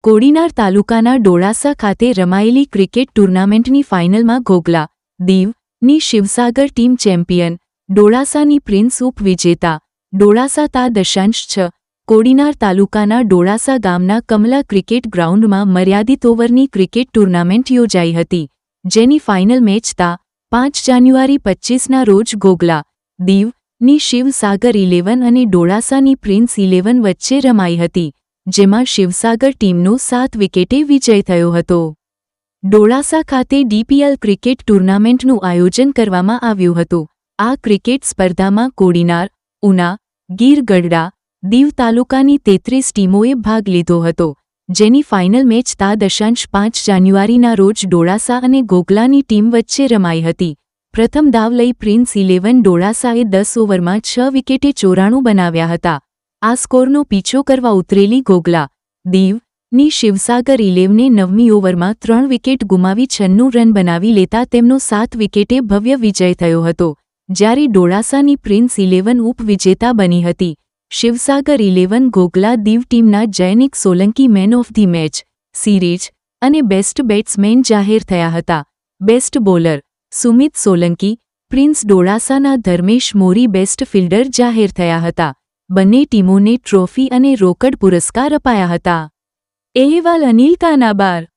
કોડીનાર તાલુકાના ડોળાસા ખાતે રમાયેલી ક્રિકેટ ટૂર્નામેન્ટની ફાઇનલમાં ઘોઘલા, દીવની શિવસાગર ટીમ ચેમ્પિયન, ડોળાસાની પ્રિન્સ ઉપવિજેતા. ડોળાસા તા.6 કોડીનાર તાલુકાના ડોળાસા ગામના કમલા ક્રિકેટ ગ્રાઉન્ડમાં મર્યાદિત ઓવરની ક્રિકેટ ટૂર્નામેન્ટ યોજાઈ હતી, જેની ફાઇનલ મેચ તા. 5 જાન્યુઆરી 25ના રોજ ઘોઘલા, દીવની શિવસાગર 11 અને ડોળાસાની પ્રિન્સ 11 વચ્ચે રમાઈ હતી, જેમાં શિવસાગર ટીમનો 7 વિકેટે વિજય થયો હતો. ડોળાસા ખાતે ડીપીએલ ક્રિકેટ ટૂર્નામેન્ટનું આયોજન કરવામાં આવ્યું હતું. આ ક્રિકેટ સ્પર્ધામાં કોડીનાર, ઉના, ગીર ગઢડા, દીવ તાલુકાની 33 ટીમોએ ભાગ લીધો હતો, જેની ફાઇનલ મેચ તા. 5 જાન્યુઆરીના રોજ ડોળાસા અને ઘોઘલાની ટીમ વચ્ચે રમાઈ હતી. પ્રથમ દાવ લઈ પ્રિન્સ 11 ડોળાસાએ 10 ઓવરમાં 6 વિકેટે 94 બનાવ્યા હતા. આ સ્કોરનો પીછો કરવા ઉતરેલી ઘોઘલા, દીવની શિવસાગર 11ને 9મી ઓવરમાં 3 વિકેટ ગુમાવી 96 રન બનાવી લેતા તેમનો 7 વિકેટે ભવ્ય વિજય થયો હતો, જ્યારે ડોળાસાની પ્રિન્સ 11 ઉપવિજેતા બની હતી. શિવસાગર 11 ઘોઘલા દીવ ટીમના Jaynik Solanki man of the match, series અને બેસ્ટ બેટ્સમેન જાહેર થયા હતા. Best bowler Sumit Solanki, prince ડોળાસાના ધર્મેશ મોરી બેસ્ટ ફિલ્ડર જાહેર થયા હતા. બંને ટીમોને ટ્રોફી અને રોકડ પુરસ્કાર અપાયા હતા. અહેવાલ અનિલ કાનાબાર.